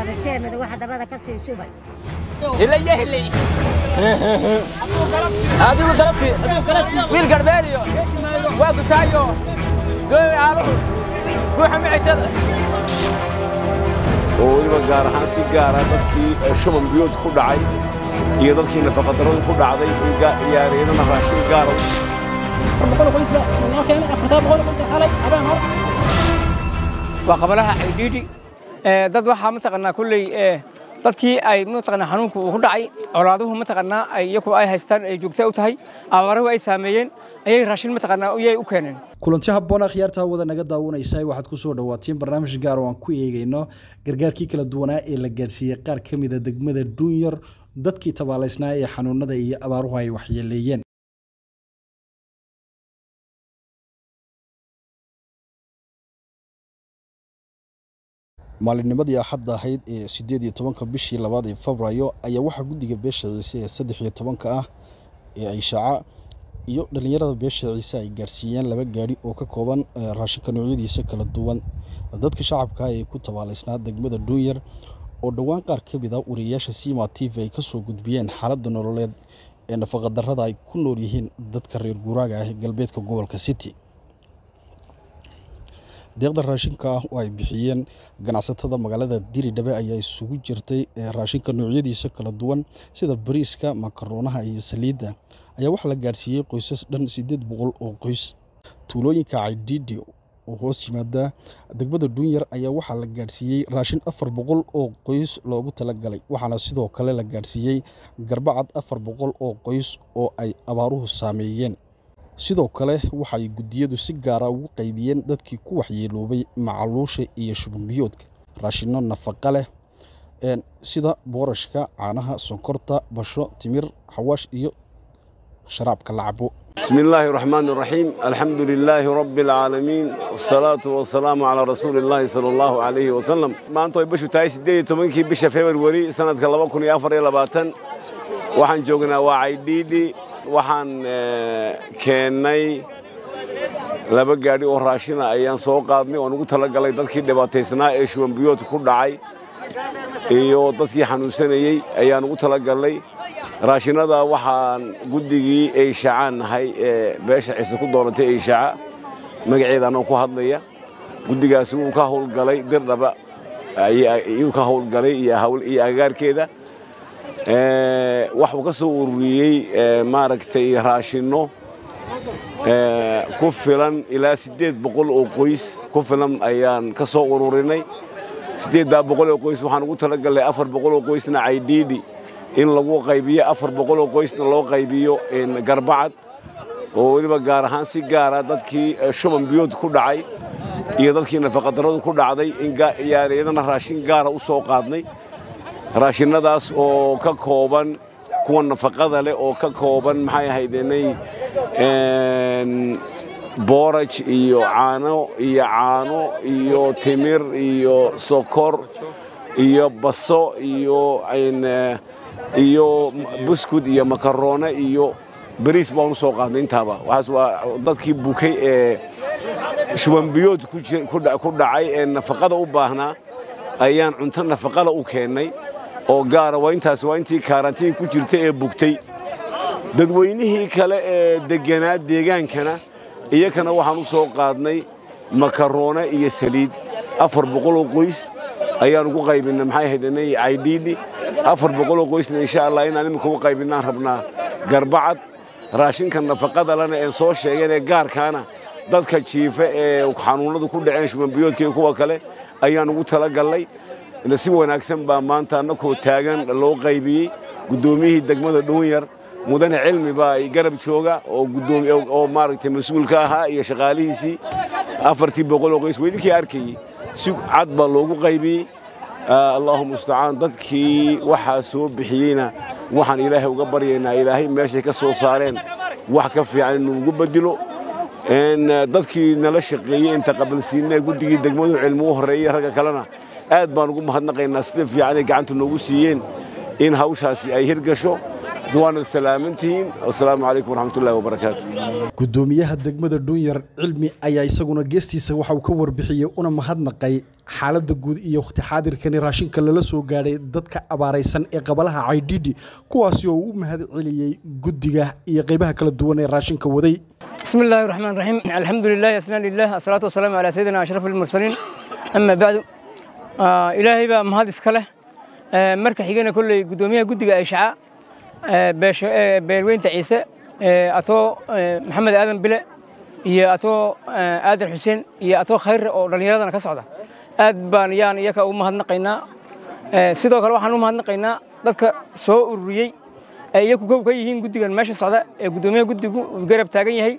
وهذا الشيء من واحد هذا كسر شوبي هلي هذه وصلتي ويل قرباليو واقو تايو دوي عالو روح معشد weliba gaar ahaan si gaar ah dadkii shuban biyood ku dhacay iyo dadkii nafaqa darrada ku dhacday in yaareenana raashin gaar ah waa qabalaha ciididi dad waxa mataqana kulay dadkii ay mataqana xanuunku ku dhacay awlaaduhu mataqana ay iyagu ay haystaan ay joogto u tahay abaarahu ay saameeyeen ayay raashin mataqana u keeneen kulanti habboon akhyaarta wada naga daawanaysa waxaad ku soo dhawaateen barnaamij gaar oo aan ku eegayno gargaarkii kala duwanaa ee la gaarsiiyay qaar ka mid ah degmada Dunyar dadkii tabaalaysnaa ee xanuunada iyo abaaruhu ay waxyeeleeyeen maalinnimadii axadda ahayd ee 18 bishii 2 ee Febraayo ayaa waxa guddiga beesha Ciise ee 13 ah ee ay shaaca iyo dhalinyarada beesha Ciise ay gaarsiiyeen laba gaari oo ka kooban raashinka noocyadiisa kala duwan dadka shacabka ay ku tabaalaysnaa degmada Dunyar oo dhawaan qaar ka mid ah wariyaasha Sima TV ay ka soo gudbiyeen xaaladda nololeed ee nafaqa darrada ay ku nool yihiin dadka reer guuraaga ah galbeedka gobolka City deeqda raashinka oo ay bixiyeen ganacsatada magaalada Diridhabe ayaa isugu jirtay raashinka noocyadiisa kala duwan sida bariiska makaronaha iyo saliidda ayaa wax la gaarsiiyay qoysas dhan 800 oo qoys tuulooyinka Caydidi oo hoos yimaada degmada Dunyar ayaa waxa la gaarsiiyay raashin 400 oo qoys loogu talagalay waxaana sidoo kale la gaarsiiyay garbacad 400 oo qoys oo ay abaaruhu saameeyeen sidoo kale waxay gudiyadu si gaar ah ugu qaybiyeen dadkii ku waxyeeloobay macaluusha iyo shuban biyoodka raashino nafaqa leh sida boorashka caanaha sonkorta basho timir xawaash iyo sharaabka la cabo بسم الله الرحمن الرحيم الحمد لله رب العالمين والصلاة والسلام على رسول الله صلى الله عليه وسلم ما أنتوا بشو تايس دي تمنكي بش فبراير سنة 2024 waxaan joognaa waa Caydidi waxaan keenay laba gaari oo raashin ayaan soo qaadnay oo ugu talagalay dadkii dhibaataysnaa ee shuban biyood ku dhacay iyo dadkii xanuunsanayay ayaan ugu talagalay raashinada waxaan guddigii ay shacanahay ee beesha Ciise ku dooratay ay shaca magaceeda aan ku hadlaya guddigaasi uu ka howlgalay Dirdhaba ayuu ka howlgalay iyo agaarkeeda wax uu ka soo ururiyay maaragtay raashino ku filan ilaa 800 oo qoys ku filan ayaan ka soo ururinay 800 oo qoys waxaan ugu talagalay 400 oo qoysna Caydidi in lagu qaybiyo 400 oo qoysna loo qaybiyo garbacad oo weliba gaar ahaan si gaar ah dadkii shuban biyood ku dhacay iyo dadkii nafaqa darrada ku dhacday in yaareenana raashin gaar ah u soo qaadnay raashinadaas oo ka kooban kuwa nafaqada leh oo ka kooban maxay ahaydeenay booraj iyo caano iyo timir iyo sokor iyo baso iyo buskud iyo makarona iyo bariis baan soo qaadnay intaaba waxaas waa dadkii bukay ee shuban biyood ku dhacay ee nafaqada u baahnaa ayaan cunto nafaqada u keenay oo gaar ah intaas waa intii karantiin ku jirtay ee bugtay dadweynihii kale ee deganaa deegaankana iyakana waxaan u soo qaadnay makarona iyo saliid 400 oo qoys ayaan ugu qaybinay maxay ahaydeenay Caydidi 400 oo qoysna insha Allah inaan imika ugu qaybinaan rabnaa garbacad raashinka nafaqada lana ee soo sheegay gaarkaana dadka jiifa ee xanuunadu ku dhaceen shuban biyoodka iyo kuwa kale ayaan ugu talagalay in si wanaagsan baa maanta anakoo taagan loo qaybiyay gudoomiyihii degmada Dunyar mudane cilmi baa ay garab jooga oo gudoomiye oo maaragtay mas'uulka ahaa iyo shaqaalihiisii 400 oo qoys weydikii arkay si cad baa loogu qaybiyay Allahumma musta'an dadkii waxa soo bixiyayna waxaan Ilaahay uga baryaynaa Ilaahay meesha ka soo saareen wax ka fiican inuu ugu bedelo dadkii nala shaqeeyay inta qabalsiinay guddigii degmadu cilmi u horeeyay raga kalena aad baan ugu mahadnaqaynaa sida fiican ay gacanta noogu siiyeen in hawshaasi ay hirgasho waana salaamantihiin. Assalaamu calaykum waraxmatullaahi wabarakaatu. gudoomiyaha degmada Dhuunyar Cilmi ayaa isaguna geestiisa waxa uu ka warbixiyay una mahadnaqay xaaladda guud iyo waqti xaadirkan raashinka lala soo gaaray dadka abaaraysan ee qabalaha Caydhiidhi kuwaas oo u mahad celiyay guddiga iyo qaybaha kala duwan ee raashinka waday. bismillaahi raxmaani raxiim alxamdulillaah asnaan lillaah asalaatu wasalaamu calaa sayyidina ashrafil mursaliin amma ba'du ilaahay baa mahad iska leh marka xigana kulley gudoomiyaha guddiga ay shaca beelweynta ciise atoo maxamed aadan bile iyo atoo aadan xuseen iyo atoo khayr oo dhallinyaradana ka socda aad baan yaan iyaka ugu mahadnaqaynaa sidoo kale waxaan u mahadnaqaynaa dadka soo ururiyey ee iyaku kow ka yihiin guddigan meesha socda ee gudoomiyaha guddigu garab taagan yahay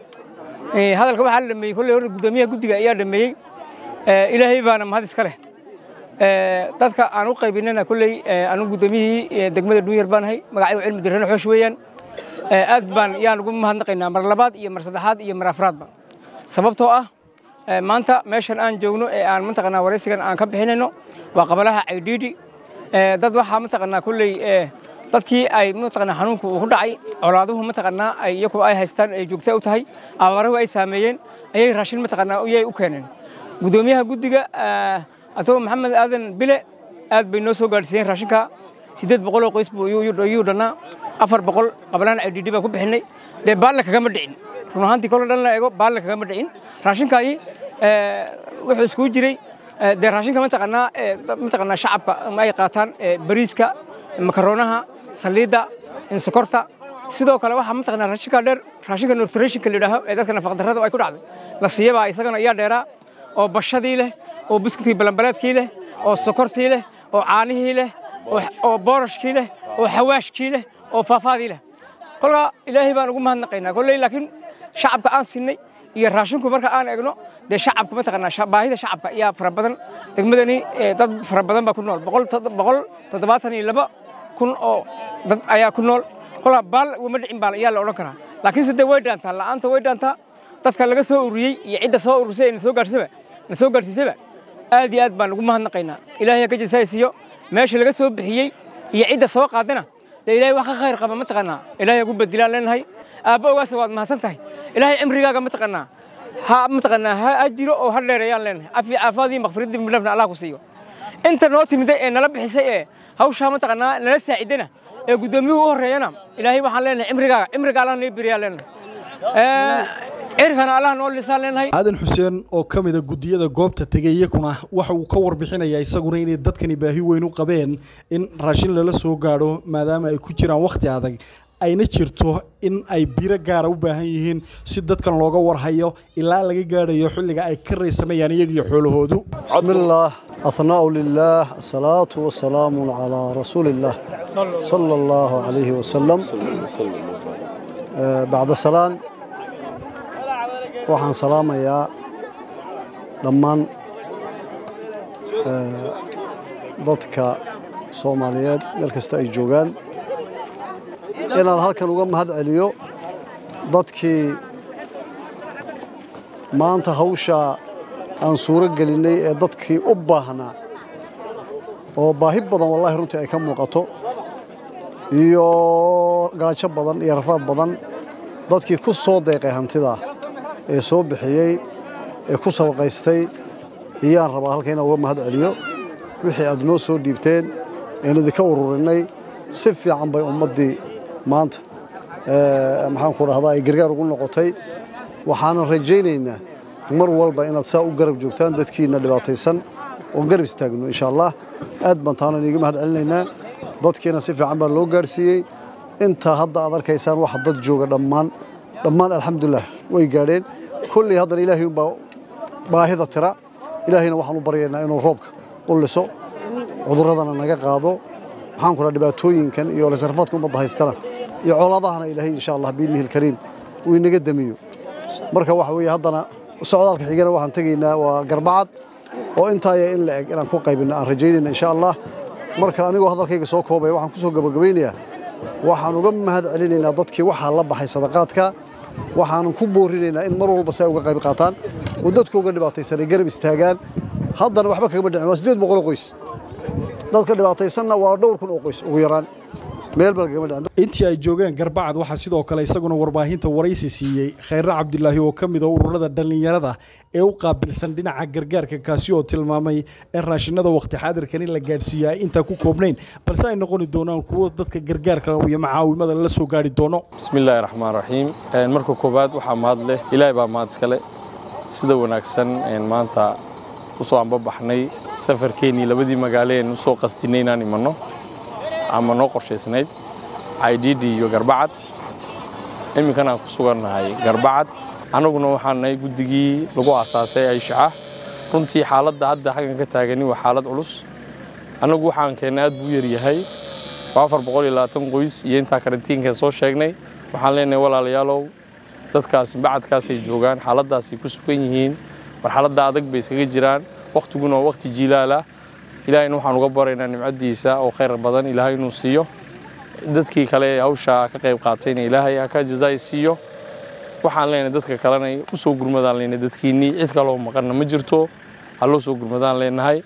hadalka waxaa la dhameeyey kolley hore gudoomiyaha guddiga ayaa dhameeyey ilaahay baana mahad iska leh dadka aan u qaybinana kulley anu gudoomiyihii degmada Dhuunyar baan ahay magacaygu Cilmi Dirreen Xoosh weeyaan aad baan yaan ugu mahadnaqaynaa mar labaad iyo mar saddexaad iyo mar afraadba sababtoo ah maanta meeshan aan joogno ee aan mataqaanaa wareysigan aan ka bixinayno waa qabalaha Caydhiidhi dad waxaa mataqaanaa kulley dadkii ay mataqaanaa xanuunku ku dhacay colaaduhu mataqaanaa ay iyagu ay haystaan ay joogta u tahay abaaruhu ay saameeyeen ayay raashin mataqaanaa ayay u keeneen gudoomiyaha guddiga atoo maxamed aadan bile aad bay noo soo gaarsiiyeen raashinka 800 oo qoys buu ayuu dhanaa 400 qabalaan Caydhiidhi baan ku bixinay de baalle kagama dhicin run ahaantii kol dhan la eego baalle kagama dhicin raashinkaay wuxuu isku jiray de raashinka mataqaanaa shacabka ay qaataan bariiska makaronaha saliida sokorta sidoo kale waxa mataqaanaa raashinka dheer raashinka nutritionka la yiraahdo ee dadka nafaqo darrada ay ku dhacday la siiyaba isagana ayaa dheeraa oo bashadii leh oo biskutki balanbalaadkii leh oo sokortii leh oo caanihii leh oo boorashkii leh oo xawaashkii leh oo faafaadii leh kolka ilaahay baan ugu mahadnaqaynaa kolley laakiin shacabka aan siinay iyo raashinku marka aan eegno de shacabka mataqaanaa baahida shacabka ayaa fara badan degmadani dad fara badan baa ku nool 172 kun oo dad ayaa ku nool kolka baal uma dhicin baa ayaa la oran karaa laakiin sidee way dhaantaa la'aanta way dhaantaa dadka laga soo ururiyay iyo cidda soo urursay in soo gaarsiisaba aad iyo aad baan ugu mahadnaqaynaa ilaahay ka jisaysiyo meesha laga soo bixiyay iyo cidda soo qaadana de ilaahay wax ka khayr qaba mataqaanaa ilaahay ugu badilaan leenahay aabba ogaas waad mahadsan tahay ilaahay cimrigaaga mataqaanaa ha ajiro oo ha dheereeyaan leenahay caafimaadii maghfiradii bilafna Allah ku siiyo inta noo timide ee nala bixisay ee hawsha mataqaanaa nala saacidana ee gudoomiyuhu u horeeyana ilaahay waxaan leenahay cimriga Allah noo biriyaa leenahay cirkana Allah noo lisaan leenahay aadan xuseen oo kamida gudiyada goobta tagay iyaguna waxa uu ka warbixinayaa isaguna inay dadkani baahi weyn u qabeen in raashin lala soo gaaro maadaama ay ku jiraan waqti adag ayna jirto in ay biiro gaar u baahan yihiin si dadkan looga warhayo ilaa laga gaarayo xilliga ay ka reysanayaan iyaga xoolahoodu bismillah athna'u lillah salatu wassalamu ala rasulillah sallallahu alayhi wasallam ba'da salaan waxaan salaamayaa dhammaan dadka Soomaaliyeed meel kasta ay joogaan inaan halkan uga mahad celiyo dadkii maanta hawsha aan suuro gelinay ee dadkii u baahnaa oo baahi badan wallahi runtii ay ka muuqato iyo gaajo badan iyo rafaad badan dadkii ku soo deeqay hantida ee soo bixiyay ee ku sadaqaystay iyaan rabaa halkan inaan uga mahad celiyo wixii aad noo soo dhiibteen ee idinka ururinay si fiican bay ummadii maanta maxaan ku dhahdaa ay gargaar ugu noqotay waxaan rajaynaynaa mar walba inaad saa u garab joogtaan dadkiina dhibaataysan oo garab istaagno insha Allah aad baan taana iiga mahad celinaynaa dadkiina si fiican baa loo gaarsiiyay inta hadda aad arkaysaan waxa dad jooga dhammaan alxamdulillah way gaareen kulli hadda ilaahay baa baahida tira ilaahayna waxaan u baryaynaa inuu roobka u liso cudurradana naga qaado waxaan ku dhibaatooyinkan iyo la sarfaadka ummadda haystana iyo colaadahana ilaahay insha Allah biidnihi kariim uu inaga damiyo marka waxa weeye haddana socdaalka xigana waxaan tagaynaa waa Garbacad oo intaaya in la eg inaan ku qaybino aan rajaynayna insha Allah marka anigoo hadalkayga soo koobay waxaan ku soo gabagabeynayaa waxaan uga mahad celinaynaa dadkii waxa la baxay sadaqaadka waxaan ku boorinaynaa in mar walba say uga qayb qaataan oo dadku uga dhibaataysan garab istaagaan haddana waxba kaga dhicin 800 qoys dadka dhibaataysanna waa dhowr kun oo qoys ugu yaraan meel bal gama dhacdo intii ay joogeen Garbacad waxa sidoo kale isaguna warbaahinta waraysi siiyay Khayra Cabdilaahi oo kamid ah ururada dhalinyarada ee u qaabilsan dhinaca gargaarka kaasi oo tilmaamay in raashinada waqti xaadirkan la gaarsiiyay inta ku koobnayn balse ay noqon doonaan kuwa dadka gargaarka iyo macaawimada la soo gaari doono bismillaahir rahmaanir rahiim marka koobaad waxa mahad leh Ilaahay baa mahad iskale sida wanaagsan maanta u soo ambabaxnay safarkeeni labadii magaaleen u soo qastinay inaan imano ama noo qorsheysnayd IDD iyo Garbacad iminkana ku sugannahay Garbacad anaguna waxaan nahay guddigii lagu aasaasay Aysha runtii xaaladda hadda xagan ka taagani waa xaalad culus anagu waxaan keenay aad buu yar yahay 420 qoys iyo inta karantiinka soo sheegnay waxaan leenahay walaalayaalow dadkaas bacadkaas ay joogaan xaaladaas ay ku sugan yihiin marxaladda adag bay iskaga jiraan waqtiguna waa waqti jilaala ilaahayna waxaan uga baraynaa nimcadiisa oo khayr badan ilaahay inuu siiyo dadkii kale hawsha ka qayb qaatayna ilaahay ka jazaay siiyo waxaan leenahay dadka kalena u soo gurmadaan leenahay dadkiini cid kale oo maqan ma jirto hallo soo gurmadaan leenahay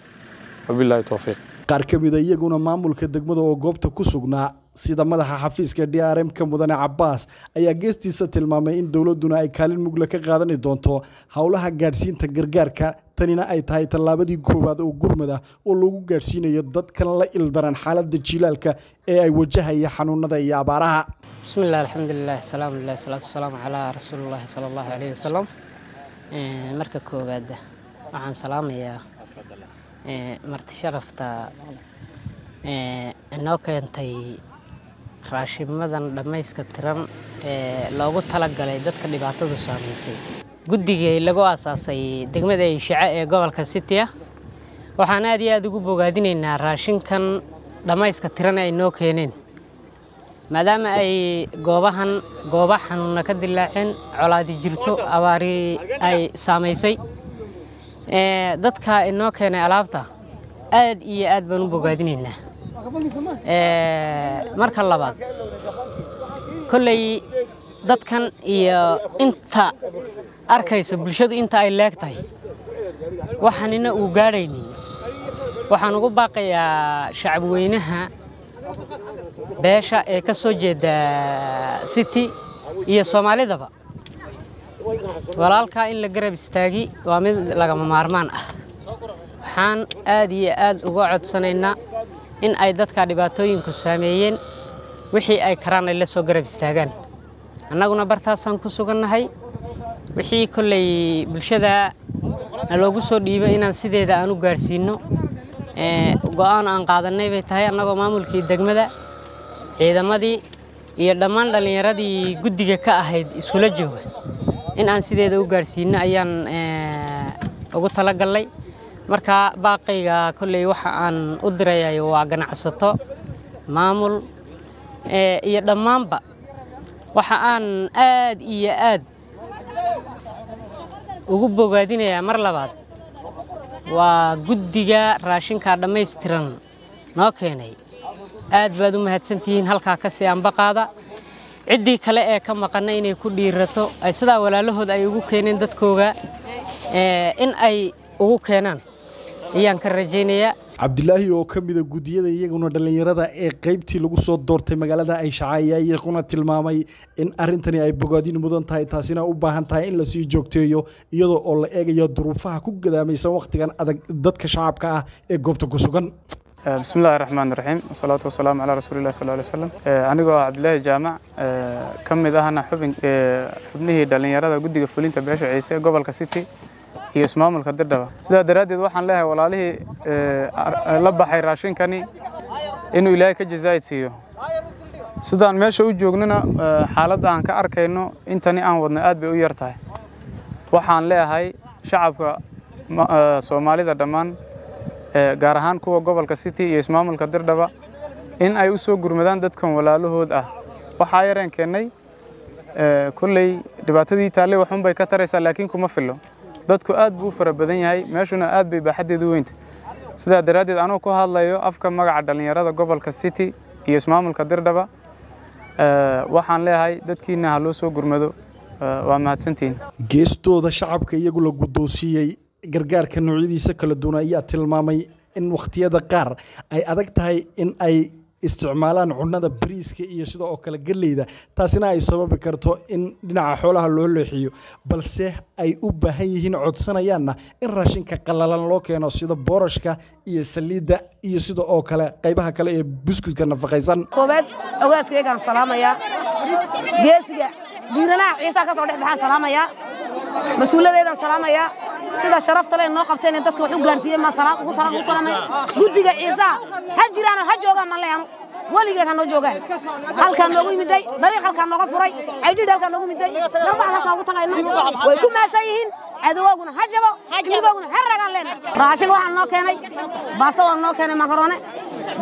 wabillahi tawfiiq qaar ka mid ah iyaguna maamulka degmada oo goobta ku sugnaa sida madaxa xafiiska DRM ka mudane Cabbaas ayaa geestiisa tilmaamay in dawladuna ay kaalin mug leh ka qaadan doonto hawlaha gaarsiinta gargaarka tanina ay tahay tallaabadii koowaad oo gurmada oo lagu gaarsiinayo dadkan la ildaran xaaladda jilaalka ee ay wajahaya xanuunada iyo abaaraha bismillaah alxamdulillaah salaamu lillaah salaatu salaamu calaa rasuulillaah sallallahu alayhi wasallam marka koowaad waxaan salaamayaa marti sharafta inoo keentay raashimadan dhamayska tiran ee loogu talagalay dadka dhibaatadu saameysay guddigii lagu aasaasay degmada Aysha ee gobolka City waxaan aad iyo aad ugu bogaadinaynaa raashinkan dhamayska tiran ay noo keeneen maadaama ay goobaha xanuuna ka dilaaceen colaadi jirto abaari ay saameysay dadka inoo keenay alaabta aad iyo aad baan u bogaadinaynaa marka labaad kullay dadkan iyo inta arkaysa bulshadu inta ay leegtahay waxaanina uu gaaraynin waxaan ugu baaqayaa shacab weynaha beesha ee ka soo jeeda City iyo Soomaalidaba walaalka in la garab istaagi waa mid laga maarmaan ah waxaan aad iyo aad uga codsanaynaa in ay dadka dhibaatooyinku saameeyeen wixii ay karaan ay la soo garab istaagaan annaguna bartaasaan ku sugannahay wixii kullay bulshada loogu soo dhiibay inaan sideeda aan u gaarsiino go'aan aan qaadanay bay tahay annagoo maamulkii degmada ciidamadii iyo dhammaan dhalinyaradii guddiga ka ahayd isula jooga in aan sideeda u gaarsiino ayaan ugu talagalay marka baaqayga kullay waxa aan u dirayaa waa ganacsato maamul iyo dhammaanba waxa aan aad iyo aad ugu bogaadinayaa mar labaad waa guddiga raashinka dhameystiran noo keenay aad baad u mahadsantihiin halka ka sii anbaqaada ciddii kale ee ka maqan inay ku dhiirato ay sida walaalahood ay ugu keeneen dadkooga in ay ugu keenaan ayaan ka rajaynayaa Cabdilaahi oo kamid ah gudiyada iyaguna dhalinyarada ee qaybtii lagu soo doortay magaalada Aysha ayaa iyaguna tilmaamay in arintani ay bogaadin mudan tahay taasina u baahan tahay in la sii joogteeyo iyadoo oo la eegayo duruufaha ku gadaamaysan waqtigan adag dadka shacabka ah ee goobta ku sugan bismillaahir rahmaanir rahiim wasalaatu wasalaamu ala rasuulillaah sallallahu alayhi wasallam anigoo Cabdilaahi Jaamac kamid ahna xubnihii dhalinyarada guddiga fulinta beesha Ciise ee gobolka City iyo ismaamulka Dirdaba sida daraadeed waxaan leeyahay walaalihii la baxay raashinkani inuu Ilaahay ka jazaay siiyo sidaan meesha u joognana xaaladda aan ka arkayno intani aan wadna aad bay u yar tahay waxaan leeyahay shacabka Soomaalida dhammaan gaar ahaan kuwa gobolka City iyo ismaamulka Dirdaba in ay u soo gurmadaan dadkan walaalahood ah waxa yareen keenay kullay dhibaatadii taale waxun bay ka taraysaa laakiin kuma filo dadku aad buu fara badan yahay meeshuna aad bay baaxadeedu weynta sida daraadeed anoo ku hadlayo afka magaca dhalinyarada gobolka City iyo ismaamulka Dirdaba waxaan leeyahay dadkiina ha loo soo gurmado waa mahadsantiin geestooda shacabka iyagu la gudoosiyay gargaarka noocyadiisa kala duwan ayaa tilmaamay in waqtiyada qaar ay adag tahay in ay isticmaalaan cunnada bariiska iyo sidoo kale galleyda taasina ay sababi karto in dhinaca xoolaha loo leexiyo balse ay u baahan yihiin codsanayaanna in raashinka qallalan loo keeno sida boorashka iyo saliidda iyo sidoo kale qaybaha kale ee buskudka nafaqaysan koobaad ogaaskaygaan salaamaya geesiga diiranaha ciisa ka soo dhex baxaan salaamaya mas'uuladeedan salaamaya sida sharafta leh noo qabteen dadka wax u gaarsiiyay ma salaam ugu salaamay gudiga ciisa ha jiraan ha joogaan ma leeyano waligeed ha noo joogaan halkaan noogu yimiday dariiq halkaan nooga furay aydhid halkaan noogu yimiday marba halkaan ugu tagayno way ku maasan yihiin cadawaguna ha jabo ilmiguna ha ragaan leena raashin waxaan noo keenay baasto waan noo keenay makarone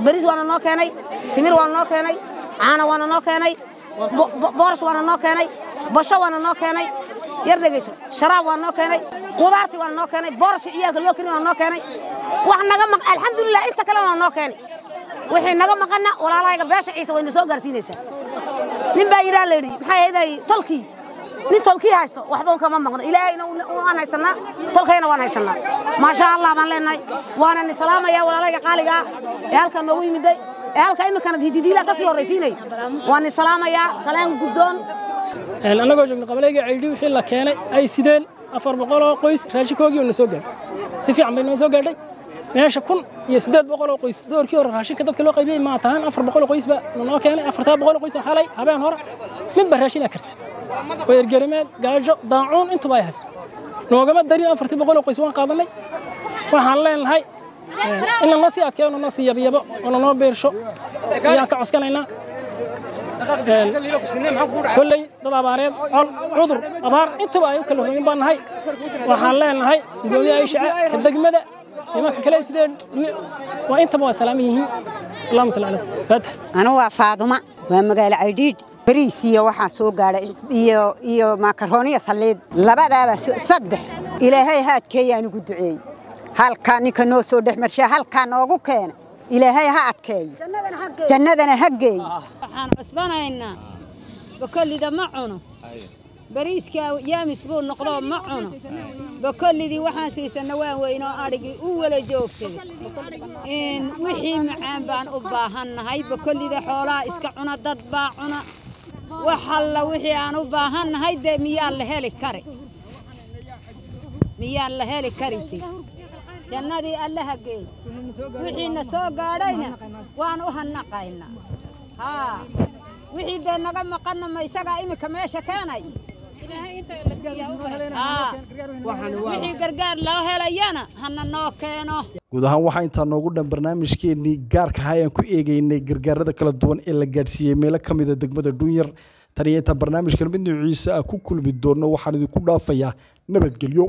bariis waan noo keenay timir waan noo keenay caano waan noo keenay boorash waan noo keenay basho waan noo keenay yar dhageyso sharaab waan noo keenay qudaarti waan noo keenay boorash ciyaalka loo keenay waan noo keenay wax naga alxamdulillah inta kale waan noo keenay wixii naga maqana walaalahayga beesha ciise way soo gaarsiinaysaa nin baa yiraahdo leeyahay maxay ahayd tolkii nin tolkii haysto waxba kama maqno ilaahayna waan haysanaa tolkayna waan haysanaa ma sha Allah baan leenahay waana ni salaamaya walaalahayga qaaliga ee halka noogu yimiday ee halka imikana didiila ka sii horeysiinay waan ni salaamaya salaan guddoon anagoo joogno qabalayga ciidii wixii la keenay ay sideen 400 oo qoys raashinkoogii oo soo gaadhay si fiican bay noo soo gaadhay meesha 1800 oo qoys doorkii hore raashinka dadka loo qaybiyay ma tahan 400 qoys ba noo keenay 400 qoys xalay habeen hore mid ba raashin karsan way ergarimeen gaajo daacuun inta bay hayso noogama darin 400 qoys waan qaadanay waxaan leenahay in la sii adkeeno noo sii yabiyabo oo noo beersho yaa ka cuskanayna كلي ضد أبارين عذر أبار أنتوا بقى يمكن لهم بانهاي وحلينا هاي الدنيا عيشة كدق مدى لما كلا يصير وأنت بقى سلامي اللهم صل على فتح أنا وفاطمة ومقال عديد بريسية وحاسوق على إيو ماكرونية صليد لبدا بس صدق إلى هاي هات كي أنا قد عي هل كان كنو سودح مرشا هل كان أوجو كان إلى هاي هات كي جنة هجي أنا عصبنا إننا بكل ده معنا بريس كا يامس بون نقطة معنا بكل دي وحاسي سنوان وينو أرجع أول جوكس إن وحي معان بان أباهن هاي بكل ده حولا إسكعنا ضد باعنا وحلا وحي عن أباهن هاي ده ميال لهالي كاري ميال لهالي كاريتي جنة دي الله هجي وحي نسوق علينا وأنا أهنقينا ها وحي ده نجم قلنا ما يسقى إمي كماشة كاني وحي قرقار لا هلايانا هنا نوكينه guud ahaan waxaa inta noogu dhan barnaamijkeennii gaarka ahaa aan ku eegaynay gargaarada kala duwan ee la gaarsiiyey meelo ka mid ah degmada Dhuunyar tan iyo inta barnaamijkan mid nuuciisa ku kulmi doono waxaan idinku dhaafayaa nabadgelyo